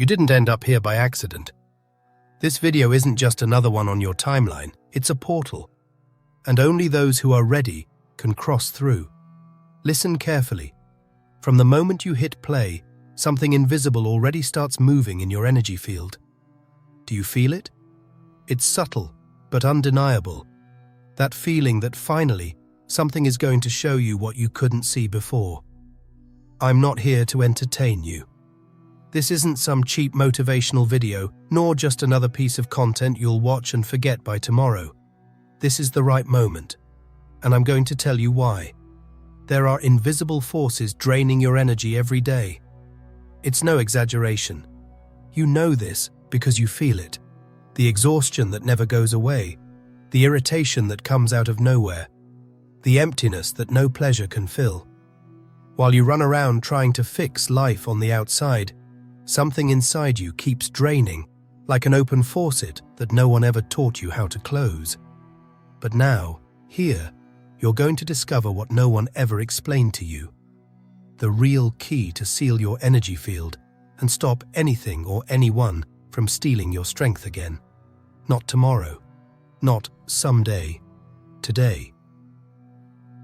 You didn't end up here by accident. This video isn't just another one on your timeline, it's a portal. And only those who are ready can cross through. Listen carefully. From the moment you hit play, something invisible already starts moving in your energy field. Do you feel it? It's subtle, but undeniable. That feeling that finally, something is going to show you what you couldn't see before. I'm not here to entertain you. This isn't some cheap motivational video, nor just another piece of content you'll watch and forget by tomorrow. This is the right moment, and I'm going to tell you why. There are invisible forces draining your energy every day. It's no exaggeration. You know this because you feel it. The exhaustion that never goes away, the irritation that comes out of nowhere, the emptiness that no pleasure can fill. While you run around trying to fix life on the outside, something inside you keeps draining, like an open faucet that no one ever taught you how to close. But now, here, you're going to discover what no one ever explained to you. The real key to seal your energy field and stop anything or anyone from stealing your strength again. Not tomorrow, not someday, today.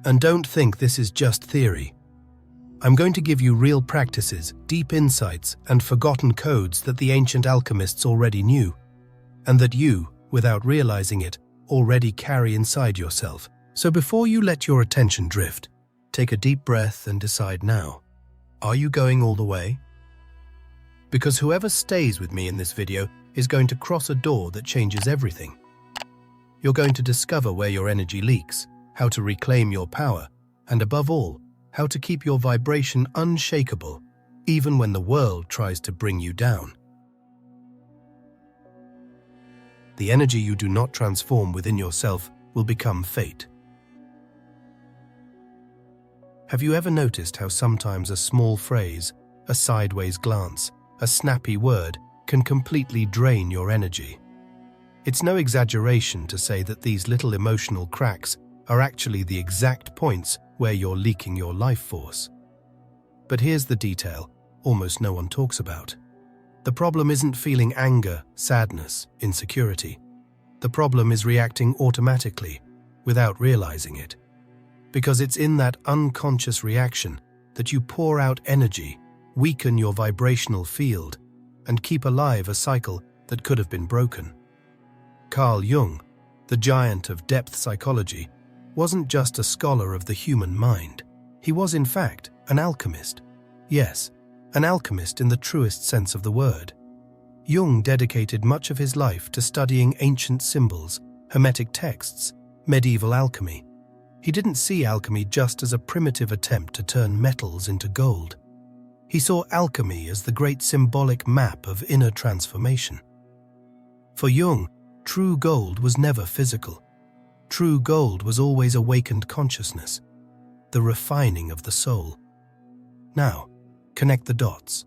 And don't think this is just theory. I'm going to give you real practices, deep insights, and forgotten codes that the ancient alchemists already knew, and that you, without realizing it, already carry inside yourself. So before you let your attention drift, take a deep breath and decide now. Are you going all the way? Because whoever stays with me in this video is going to cross a door that changes everything. You're going to discover where your energy leaks, how to reclaim your power, and above all, how to keep your vibration unshakable, even when the world tries to bring you down. The energy you do not transform within yourself will become fate. Have you ever noticed how sometimes a small phrase, a sideways glance, a snappy word can completely drain your energy? It's no exaggeration to say that these little emotional cracks are actually the exact points where you're leaking your life force. But here's the detail almost no one talks about. The problem isn't feeling anger, sadness, insecurity. The problem is reacting automatically, without realizing it. Because it's in that unconscious reaction that you pour out energy, weaken your vibrational field, and keep alive a cycle that could have been broken. Carl Jung, the giant of depth psychology, wasn't just a scholar of the human mind. He was, in fact, an alchemist. Yes, an alchemist in the truest sense of the word. Jung dedicated much of his life to studying ancient symbols, hermetic texts, medieval alchemy. He didn't see alchemy just as a primitive attempt to turn metals into gold. He saw alchemy as the great symbolic map of inner transformation. For Jung, true gold was never physical. True gold was always awakened consciousness, the refining of the soul. Now, connect the dots.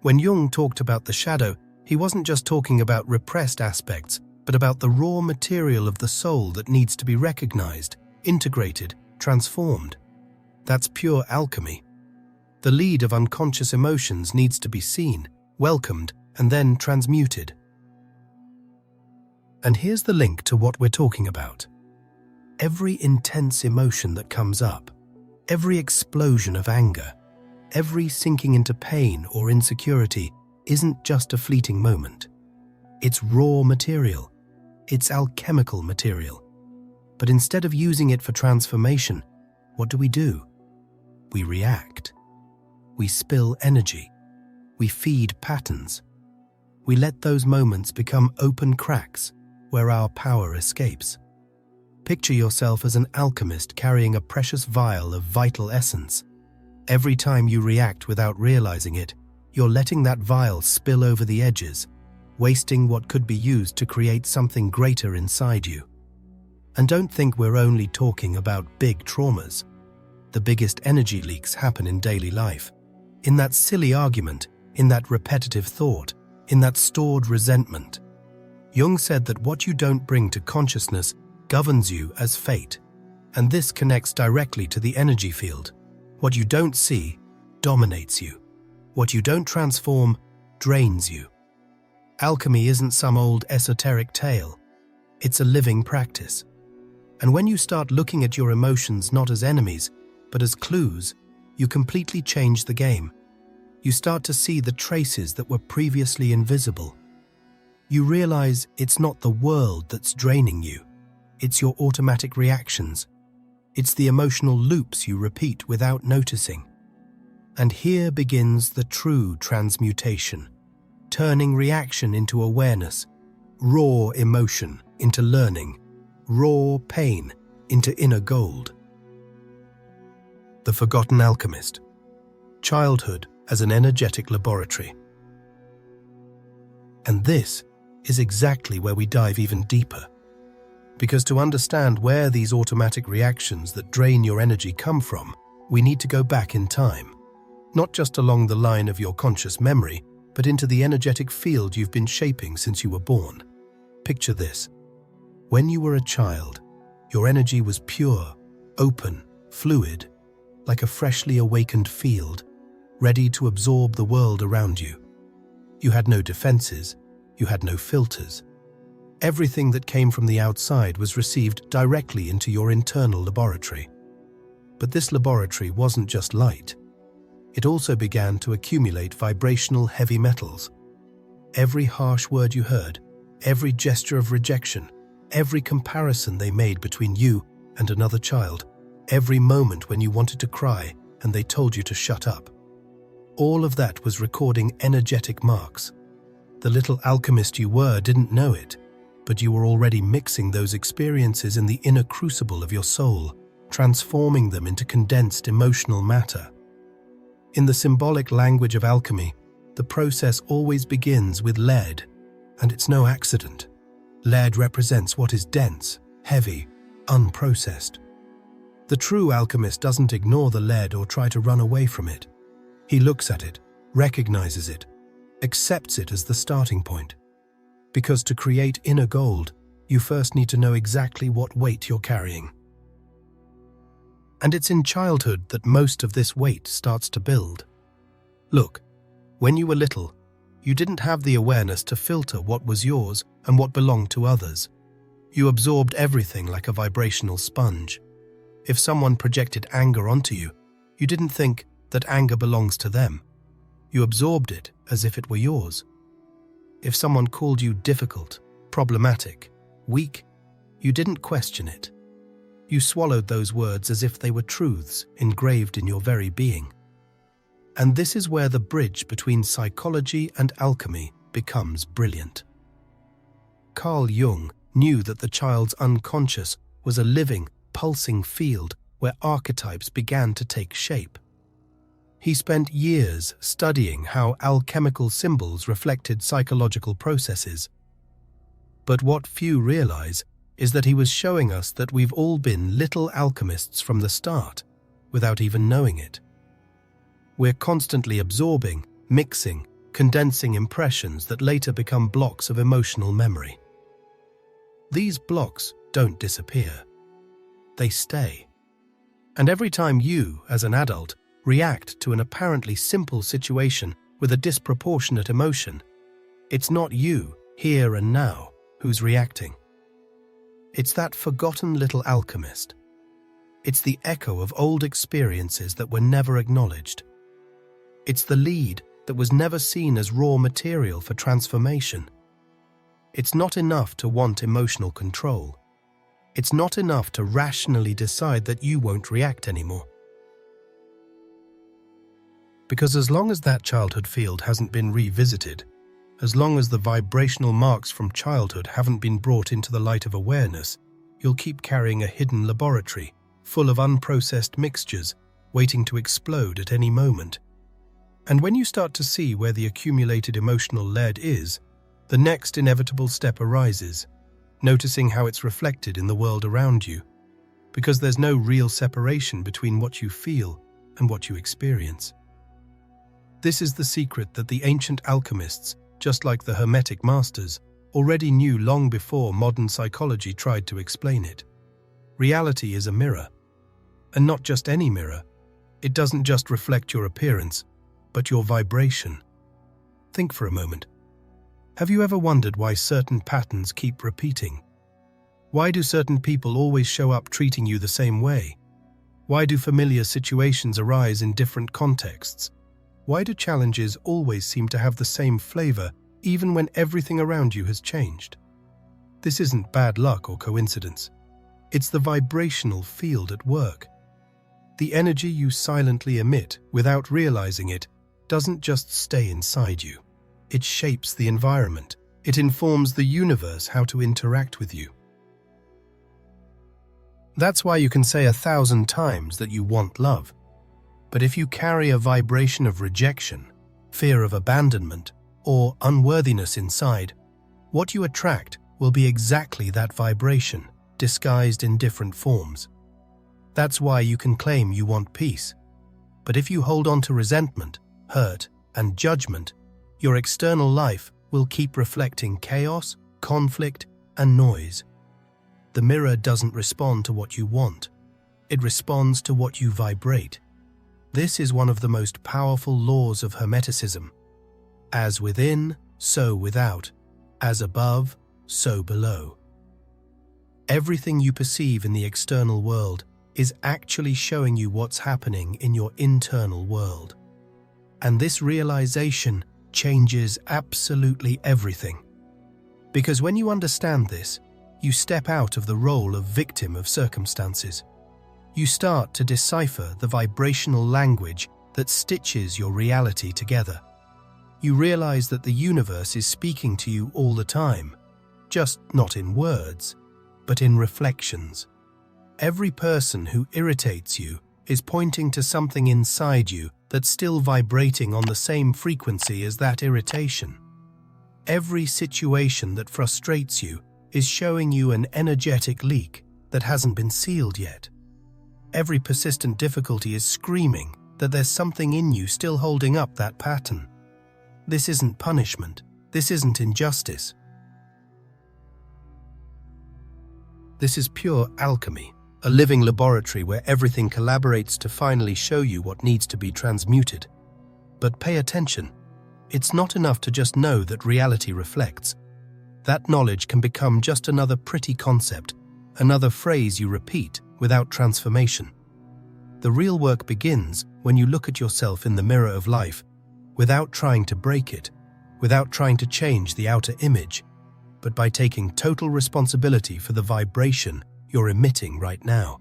When Jung talked about the shadow, he wasn't just talking about repressed aspects, but about the raw material of the soul that needs to be recognized, integrated, transformed. That's pure alchemy. The lead of unconscious emotions needs to be seen, welcomed, and then transmuted. And here's the link to what we're talking about. Every intense emotion that comes up, every explosion of anger, every sinking into pain or insecurity isn't just a fleeting moment. It's raw material. It's alchemical material. But instead of using it for transformation, what do? We react. We spill energy. We feed patterns. We let those moments become open cracks where our power escapes. Picture yourself as an alchemist carrying a precious vial of vital essence. Every time you react without realizing it, you're letting that vial spill over the edges, wasting what could be used to create something greater inside you. And don't think we're only talking about big traumas. The biggest energy leaks happen in daily life. In that silly argument, in that repetitive thought, in that stored resentment. Jung said that what you don't bring to consciousness governs you as fate, and this connects directly to the energy field. What you don't see dominates you. What you don't transform drains you. Alchemy isn't some old esoteric tale. It's a living practice. And when you start looking at your emotions not as enemies, but as clues, you completely change the game. You start to see the traces that were previously invisible. You realize it's not the world that's draining you. It's your automatic reactions. It's the emotional loops you repeat without noticing. And here begins the true transmutation, turning reaction into awareness, raw emotion into learning, raw pain into inner gold. The Forgotten Alchemist. Childhood as an energetic laboratory. And this is exactly where we dive even deeper. Because to understand where these automatic reactions that drain your energy come from, we need to go back in time. Not just along the line of your conscious memory, but into the energetic field you've been shaping since you were born. Picture this. When you were a child, your energy was pure, open, fluid, like a freshly awakened field, ready to absorb the world around you. You had no defenses, you had no filters. Everything that came from the outside was received directly into your internal laboratory. But this laboratory wasn't just light. It also began to accumulate vibrational heavy metals. Every harsh word you heard, every gesture of rejection, every comparison they made between you and another child, every moment when you wanted to cry and they told you to shut up. All of that was recording energetic marks. The little alchemist you were didn't know it, but you were already mixing those experiences in the inner crucible of your soul, transforming them into condensed emotional matter. In the symbolic language of alchemy, the process always begins with lead, and it's no accident. Lead represents what is dense, heavy, unprocessed. The true alchemist doesn't ignore the lead or try to run away from it. He looks at it, recognizes it, accepts it as the starting point. Because to create inner gold, you first need to know exactly what weight you're carrying. And it's in childhood that most of this weight starts to build. Look, when you were little, you didn't have the awareness to filter what was yours and what belonged to others. You absorbed everything like a vibrational sponge. If someone projected anger onto you, you didn't think that anger belongs to them. You absorbed it as if it were yours. If someone called you difficult, problematic, weak, you didn't question it. You swallowed those words as if they were truths engraved in your very being. And this is where the bridge between psychology and alchemy becomes brilliant. Carl Jung knew that the child's unconscious was a living, pulsing field where archetypes began to take shape. He spent years studying how alchemical symbols reflected psychological processes. But what few realize is that he was showing us that we've all been little alchemists from the start, without even knowing it. We're constantly absorbing, mixing, condensing impressions that later become blocks of emotional memory. These blocks don't disappear. They stay. And every time you, as an adult, react to an apparently simple situation with a disproportionate emotion, it's not you, here and now, who's reacting. It's that forgotten little alchemist. It's the echo of old experiences that were never acknowledged. It's the lead that was never seen as raw material for transformation. It's not enough to want emotional control. It's not enough to rationally decide that you won't react anymore. Because as long as that childhood field hasn't been revisited, as long as the vibrational marks from childhood haven't been brought into the light of awareness, you'll keep carrying a hidden laboratory, full of unprocessed mixtures, waiting to explode at any moment. And when you start to see where the accumulated emotional lead is, the next inevitable step arises, noticing how it's reflected in the world around you, because there's no real separation between what you feel and what you experience. This is the secret that the ancient alchemists, just like the Hermetic masters, already knew long before modern psychology tried to explain it. Reality is a mirror. And not just any mirror. It doesn't just reflect your appearance, but your vibration. Think for a moment. Have you ever wondered why certain patterns keep repeating? Why do certain people always show up treating you the same way? Why do familiar situations arise in different contexts? Why do challenges always seem to have the same flavor even when everything around you has changed? This isn't bad luck or coincidence. It's the vibrational field at work. The energy you silently emit without realizing it doesn't just stay inside you. It shapes the environment. It informs the universe how to interact with you. That's why you can say 1,000 times that you want love. But if you carry a vibration of rejection, fear of abandonment, or unworthiness inside, what you attract will be exactly that vibration, disguised in different forms. That's why you can claim you want peace. But if you hold on to resentment, hurt, and judgment, your external life will keep reflecting chaos, conflict, and noise. The mirror doesn't respond to what you want. It responds to what you vibrate. This is one of the most powerful laws of Hermeticism. As within, so without. As above, so below. Everything you perceive in the external world is actually showing you what's happening in your internal world. And this realization changes absolutely everything. Because when you understand this, you step out of the role of victim of circumstances. You start to decipher the vibrational language that stitches your reality together. You realize that the universe is speaking to you all the time, just not in words, but in reflections. Every person who irritates you is pointing to something inside you that's still vibrating on the same frequency as that irritation. Every situation that frustrates you is showing you an energetic leak that hasn't been sealed yet. Every persistent difficulty is screaming that there's something in you still holding up that pattern. This isn't punishment. This isn't injustice. This is pure alchemy, a living laboratory where everything collaborates to finally show you what needs to be transmuted. But pay attention. It's not enough to just know that reality reflects. That knowledge can become just another pretty concept, another phrase you repeat without transformation. The real work begins when you look at yourself in the mirror of life, without trying to break it, without trying to change the outer image, but by taking total responsibility for the vibration you're emitting right now.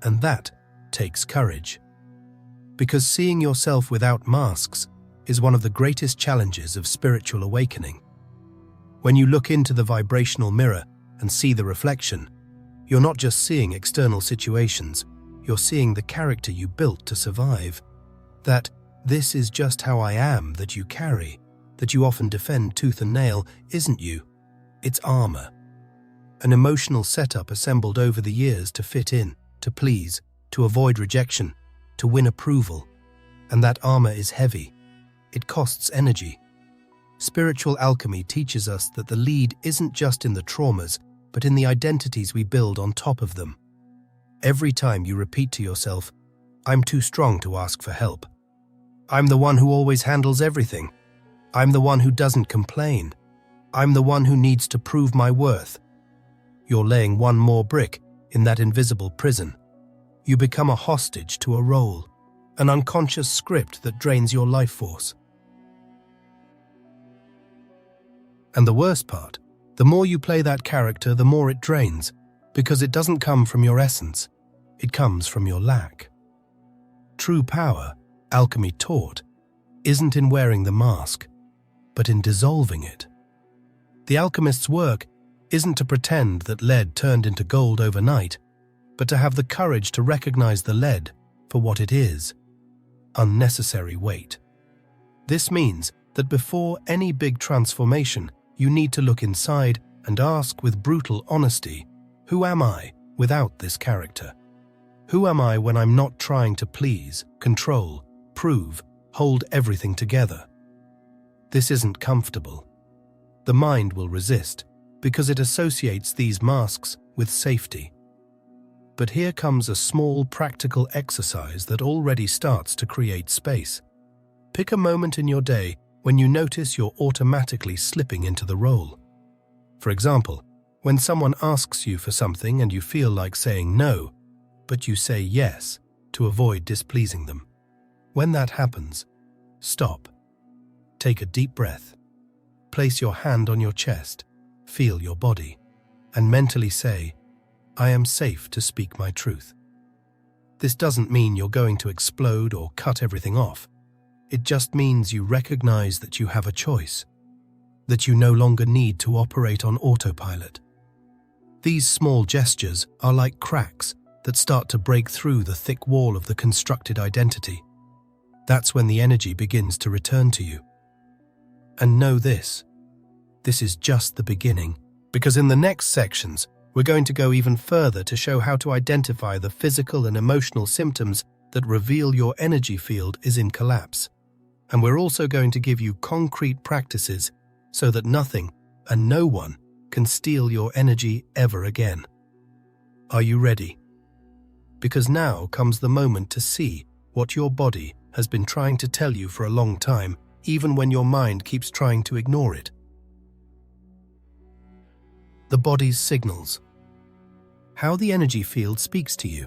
And that takes courage. Because seeing yourself without masks is one of the greatest challenges of spiritual awakening. When you look into the vibrational mirror and see the reflection, you're not just seeing external situations, you're seeing the character you built to survive. That "this is just how I am" that you carry, that you often defend tooth and nail, isn't you. It's armor. An emotional setup assembled over the years to fit in, to please, to avoid rejection, to win approval. And that armor is heavy. It costs energy. Spiritual alchemy teaches us that the lead isn't just in the traumas, but in the identities we build on top of them. Every time you repeat to yourself, "I'm too strong to ask for help. I'm the one who always handles everything. I'm the one who doesn't complain. I'm the one who needs to prove my worth," you're laying one more brick in that invisible prison. You become a hostage to a role, an unconscious script that drains your life force. And the worst part, the more you play that character, the more it drains, because it doesn't come from your essence, it comes from your lack. True power, alchemy taught, isn't in wearing the mask, but in dissolving it. The alchemist's work isn't to pretend that lead turned into gold overnight, but to have the courage to recognize the lead for what it is: unnecessary weight. This means that before any big transformation, you need to look inside and ask with brutal honesty, who am I without this character? Who am I when I'm not trying to please, control, prove, hold everything together? This isn't comfortable. The mind will resist because it associates these masks with safety. But here comes a small practical exercise that already starts to create space. Pick a moment in your day when you notice you're automatically slipping into the role. For example, when someone asks you for something and you feel like saying no, but you say yes to avoid displeasing them. When that happens, stop. Take a deep breath. Place your hand on your chest, feel your body, and mentally say, "I am safe to speak my truth." This doesn't mean you're going to explode or cut everything off. It just means you recognize that you have a choice, that you no longer need to operate on autopilot. These small gestures are like cracks that start to break through the thick wall of the constructed identity. That's when the energy begins to return to you. And know this is just the beginning, because in the next sections, we're going to go even further to show how to identify the physical and emotional symptoms that reveal your energy field is in collapse. And we're also going to give you concrete practices so that nothing and no one can steal your energy ever again. Are you ready? Because now comes the moment to see what your body has been trying to tell you for a long time, even when your mind keeps trying to ignore it. The body's signals. How the energy field speaks to you.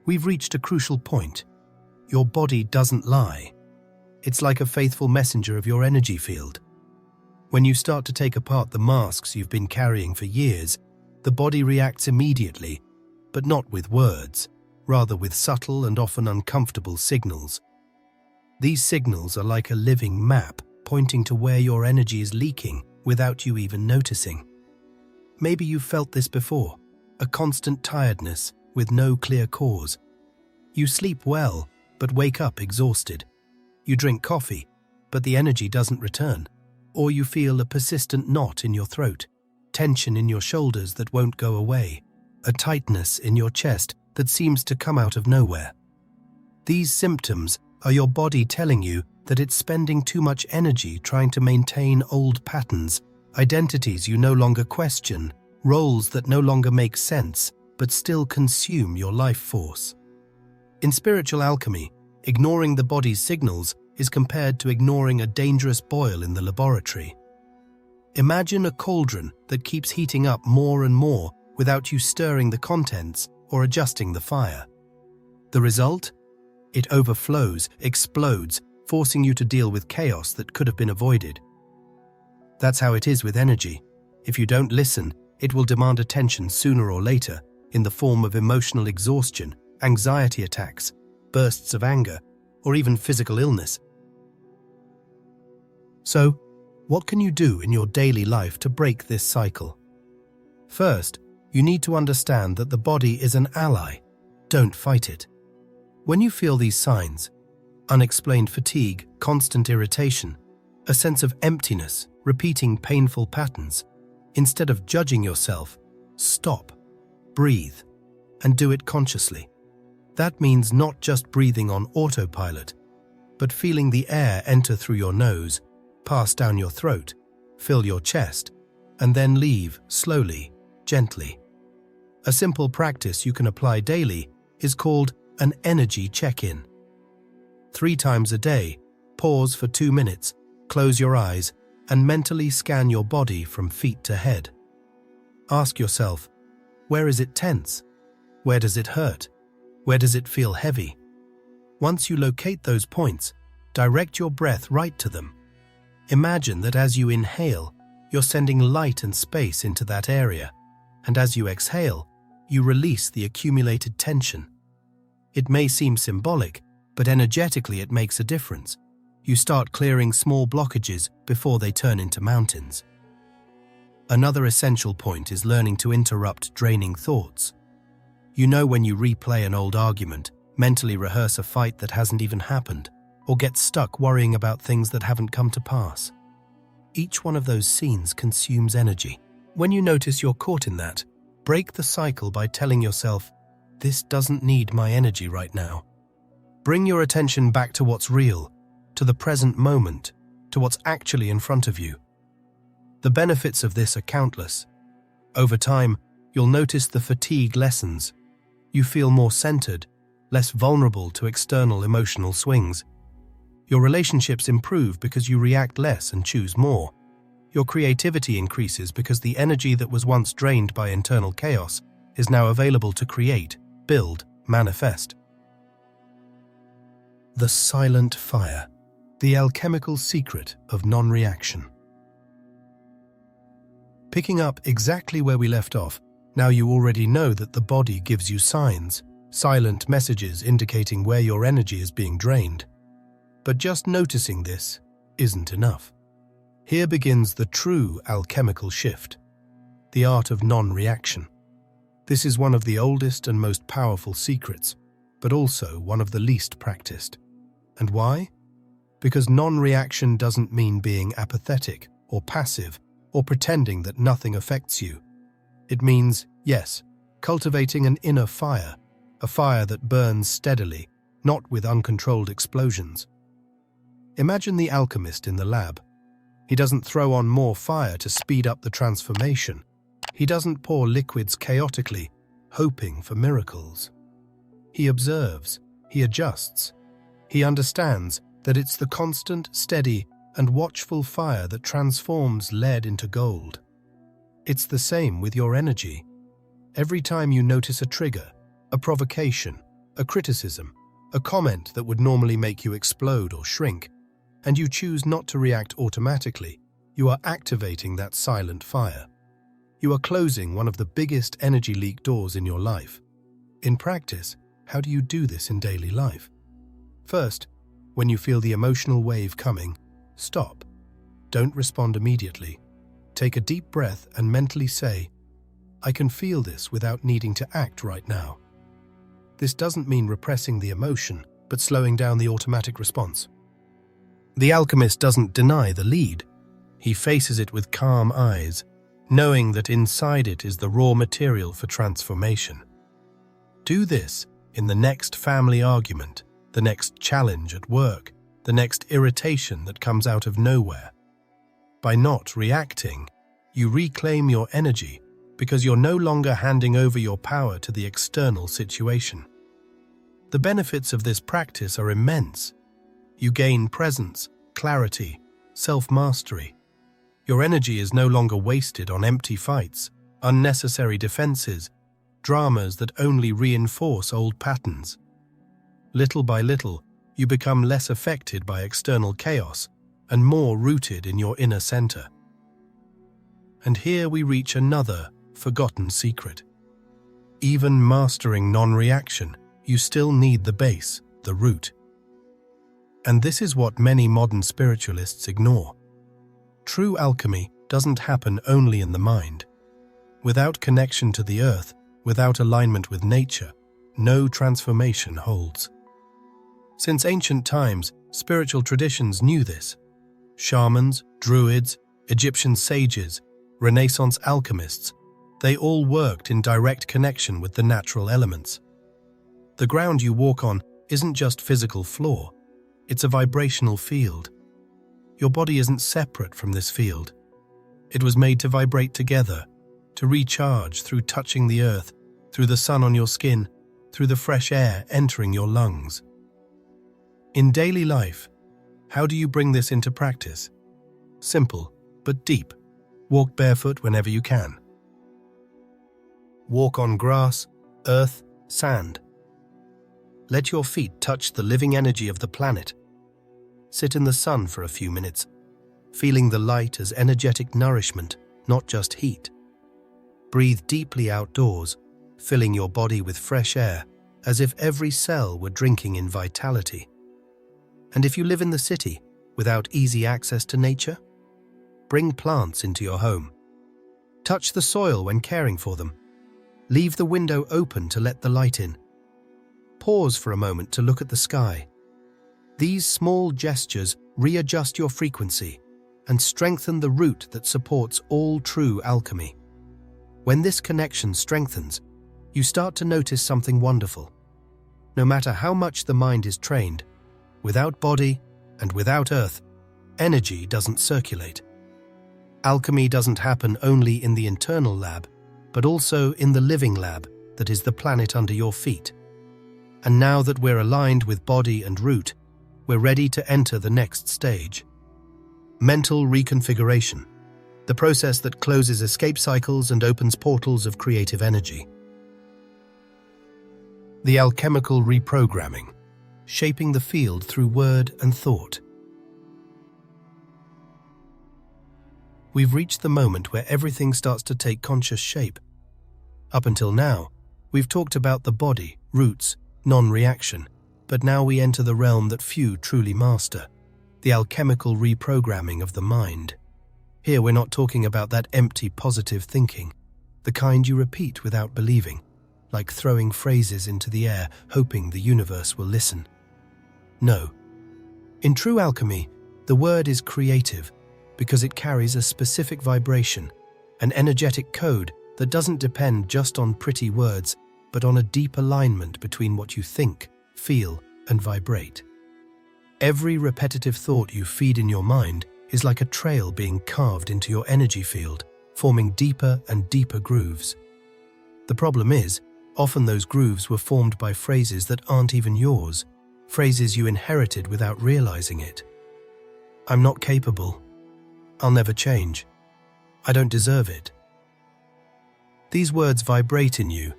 We've reached a crucial point. Your body doesn't lie. It's like a faithful messenger of your energy field. When you start to take apart the masks you've been carrying for years, the body reacts immediately, but not with words, rather with subtle and often uncomfortable signals. These signals are like a living map pointing to where your energy is leaking without you even noticing. Maybe you've felt this before, a constant tiredness with no clear cause. You sleep well, but wake up exhausted. You drink coffee, but the energy doesn't return. Or you feel a persistent knot in your throat, tension in your shoulders that won't go away, a tightness in your chest that seems to come out of nowhere. These symptoms are your body telling you that it's spending too much energy trying to maintain old patterns, identities you no longer question, roles that no longer make sense but still consume your life force. In spiritual alchemy, ignoring the body's signals is compared to ignoring a dangerous boil in the laboratory. Imagine a cauldron that keeps heating up more and more without you stirring the contents or adjusting the fire. The result? It overflows, explodes, forcing you to deal with chaos that could have been avoided. That's how it is with energy. If you don't listen, it will demand attention sooner or later in the form of emotional exhaustion, anxiety attacks, bursts of anger, or even physical illness. So, what can you do in your daily life to break this cycle? First, you need to understand that the body is an ally. Don't fight it. When you feel these signs, unexplained fatigue, constant irritation, a sense of emptiness, repeating painful patterns, instead of judging yourself, stop, breathe, and do it consciously. That means not just breathing on autopilot, but feeling the air enter through your nose, pass down your throat, fill your chest, and then leave slowly, gently. A simple practice you can apply daily is called an energy check-in. 3 times a day, pause for 2 minutes, close your eyes, and mentally scan your body from feet to head. Ask yourself, where is it tense? Where does it hurt? Where does it feel heavy? Once you locate those points, direct your breath right to them. Imagine that as you inhale, you're sending light and space into that area, and as you exhale, you release the accumulated tension. It may seem symbolic, but energetically it makes a difference. You start clearing small blockages before they turn into mountains. Another essential point is learning to interrupt draining thoughts. You know when you replay an old argument, mentally rehearse a fight that hasn't even happened, or get stuck worrying about things that haven't come to pass. Each one of those scenes consumes energy. When you notice you're caught in that, break the cycle by telling yourself, "This doesn't need my energy right now." Bring your attention back to what's real, to the present moment, to what's actually in front of you. The benefits of this are countless. Over time, you'll notice the fatigue lessens. You feel more centered, less vulnerable to external emotional swings. Your relationships improve because you react less and choose more. Your creativity increases because the energy that was once drained by internal chaos is now available to create, build, manifest. The silent fire, the alchemical secret of non-reaction. Picking up exactly where we left off, now you already know that the body gives you signs, silent messages indicating where your energy is being drained. But just noticing this isn't enough. Here begins the true alchemical shift, the art of non-reaction. This is one of the oldest and most powerful secrets, but also one of the least practiced. And why? Because non-reaction doesn't mean being apathetic or passive or pretending that nothing affects you. It means, yes, cultivating an inner fire, a fire that burns steadily, not with uncontrolled explosions. Imagine the alchemist in the lab. He doesn't throw on more fire to speed up the transformation. He doesn't pour liquids chaotically, hoping for miracles. He observes, he adjusts. He understands that it's the constant, steady, and watchful fire that transforms lead into gold. It's the same with your energy. Every time you notice a trigger, a provocation, a criticism, a comment that would normally make you explode or shrink, and you choose not to react automatically, you are activating that silent fire. You are closing one of the biggest energy leak doors in your life. In practice, how do you do this in daily life? First, when you feel the emotional wave coming, stop. Don't respond immediately. Take a deep breath and mentally say, I can feel this without needing to act right now. This doesn't mean repressing the emotion, but slowing down the automatic response. The alchemist doesn't deny the lead. He faces it with calm eyes, knowing that inside it is the raw material for transformation. Do this in the next family argument, the next challenge at work, the next irritation that comes out of nowhere. By not reacting, you reclaim your energy because you're no longer handing over your power to the external situation. The benefits of this practice are immense. You gain presence, clarity, self-mastery. Your energy is no longer wasted on empty fights, unnecessary defenses, dramas that only reinforce old patterns. Little by little, you become less affected by external chaos and more rooted in your inner center. And here we reach another forgotten secret. Even mastering non-reaction, you still need the base, the root. And this is what many modern spiritualists ignore. True alchemy doesn't happen only in the mind. Without connection to the earth, without alignment with nature, no transformation holds. Since ancient times, spiritual traditions knew this. Shamans, druids, Egyptian sages, Renaissance alchemists, they all worked in direct connection with the natural elements. The ground you walk on isn't just physical floor, it's a vibrational field. Your body isn't separate from this field. It was made to vibrate together, to recharge through touching the earth, through the sun on your skin, through the fresh air entering your lungs. In daily life, how do you bring this into practice? Simple, but deep. Walk barefoot whenever you can. Walk on grass, earth, sand. Let your feet touch the living energy of the planet. Sit in the sun for a few minutes, feeling the light as energetic nourishment, not just heat. Breathe deeply outdoors, filling your body with fresh air, as if every cell were drinking in vitality. And if you live in the city, without easy access to nature, bring plants into your home. Touch the soil when caring for them. Leave the window open to let the light in. Pause for a moment to look at the sky. These small gestures readjust your frequency and strengthen the root that supports all true alchemy. When this connection strengthens, you start to notice something wonderful. No matter how much the mind is trained, without body and without earth, energy doesn't circulate. Alchemy doesn't happen only in the internal lab, but also in the living lab that is the planet under your feet. And now that we're aligned with body and root, we're ready to enter the next stage. Mental reconfiguration, the process that closes escape cycles and opens portals of creative energy. The alchemical reprogramming, shaping the field through word and thought. We've reached the moment where everything starts to take conscious shape. Up until now, we've talked about the body, roots, non-reaction, but now we enter the realm that few truly master, the alchemical reprogramming of the mind. Here we're not talking about that empty positive thinking, the kind you repeat without believing, like throwing phrases into the air, hoping the universe will listen. No. In true alchemy, the word is creative because it carries a specific vibration, an energetic code that doesn't depend just on pretty words, but on a deep alignment between what you think, feel, and vibrate. Every repetitive thought you feed in your mind is like a trail being carved into your energy field, forming deeper and deeper grooves. The problem is, often those grooves were formed by phrases that aren't even yours, phrases you inherited without realizing it. I'm not capable. I'll never change. I don't deserve it. These words vibrate in you,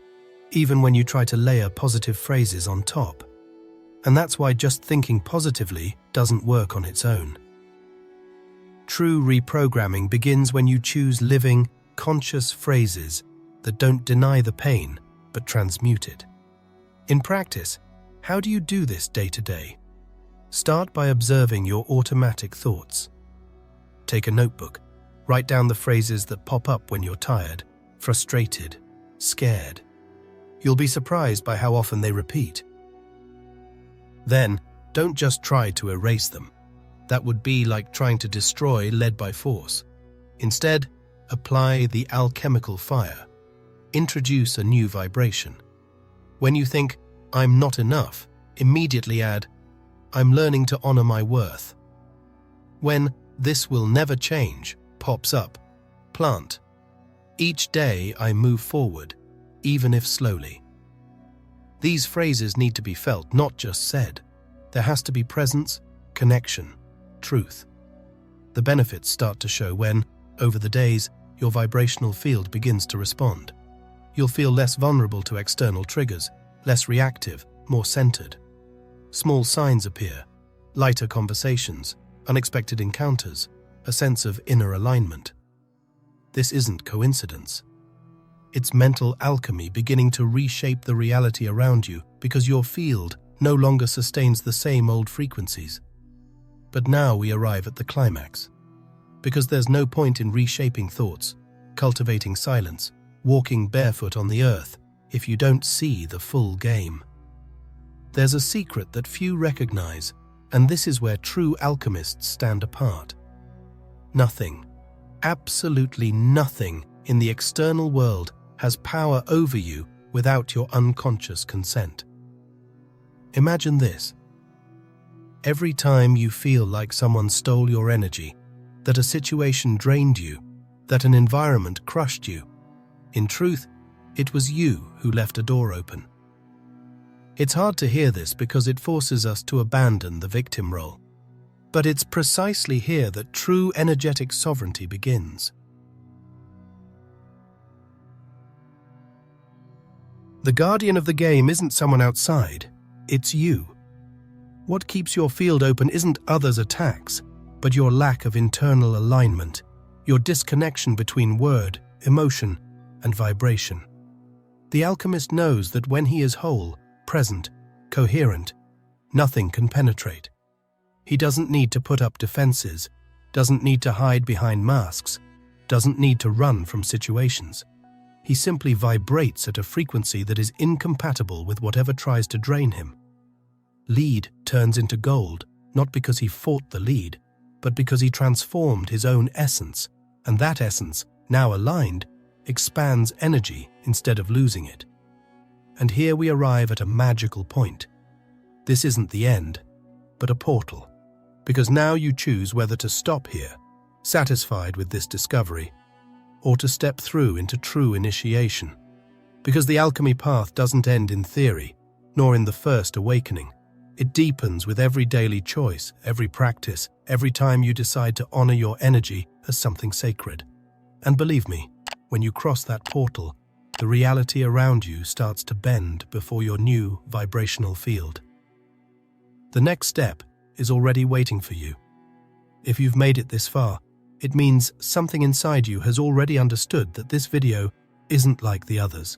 even when you try to layer positive phrases on top. And that's why just thinking positively doesn't work on its own. True reprogramming begins when you choose living, conscious phrases that don't deny the pain, but transmute it. In practice, how do you do this day to day? Start by observing your automatic thoughts. Take a notebook, write down the phrases that pop up when you're tired, frustrated, scared. You'll be surprised by how often they repeat. Then, don't just try to erase them. That would be like trying to destroy lead by force. Instead, apply the alchemical fire. Introduce a new vibration. When you think, I'm not enough, immediately add, I'm learning to honor my worth. When this will never change pops up, plant. Each day I move forward, even if slowly. These phrases need to be felt, not just said. There has to be presence, connection, truth. The benefits start to show when, over the days, your vibrational field begins to respond. You'll feel less vulnerable to external triggers, less reactive, more centered. Small signs appear, lighter conversations, unexpected encounters, a sense of inner alignment. This isn't coincidence. It's mental alchemy beginning to reshape the reality around you because your field no longer sustains the same old frequencies. But now we arrive at the climax. Because there's no point in reshaping thoughts, cultivating silence, walking barefoot on the earth if you don't see the full game. There's a secret that few recognize, and this is where true alchemists stand apart. Nothing, absolutely nothing in the external world has power over you without your unconscious consent. Imagine this. Every time you feel like someone stole your energy, that a situation drained you, that an environment crushed you, in truth, it was you who left a door open. It's hard to hear this because it forces us to abandon the victim role. But it's precisely here that true energetic sovereignty begins. The guardian of the game isn't someone outside, it's you. What keeps your field open isn't others' attacks, but your lack of internal alignment, your disconnection between word, emotion, and vibration. The alchemist knows that when he is whole, present, coherent, nothing can penetrate. He doesn't need to put up defenses, doesn't need to hide behind masks, doesn't need to run from situations. He simply vibrates at a frequency that is incompatible with whatever tries to drain him. Lead turns into gold, not because he fought the lead, but because he transformed his own essence, and that essence, now aligned, expands energy instead of losing it. And here we arrive at a magical point. This isn't the end, but a portal, because now you choose whether to stop here, satisfied with this discovery, or to step through into true initiation. Because the alchemy path doesn't end in theory, nor in the first awakening. It deepens with every daily choice, every practice, every time you decide to honor your energy as something sacred. And believe me, when you cross that portal, the reality around you starts to bend before your new vibrational field. The next step is already waiting for you. If you've made it this far, it means something inside you has already understood that this video isn't like the others.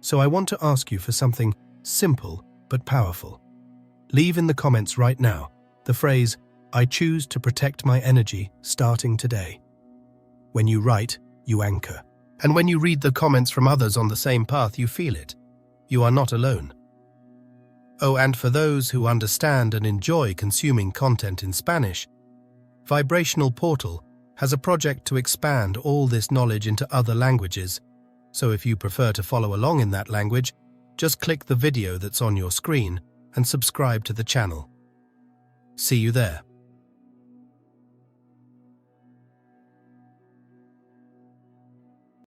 So I want to ask you for something simple but powerful. Leave in the comments right now the phrase, "I choose to protect my energy starting today." When you write, you anchor. And when you read the comments from others on the same path, you feel it. You are not alone. Oh, and for those who understand and enjoy consuming content in Spanish, Vibrational Portal has a project to expand all this knowledge into other languages. So if you prefer to follow along in that language, just click the video that's on your screen and subscribe to the channel. See you there.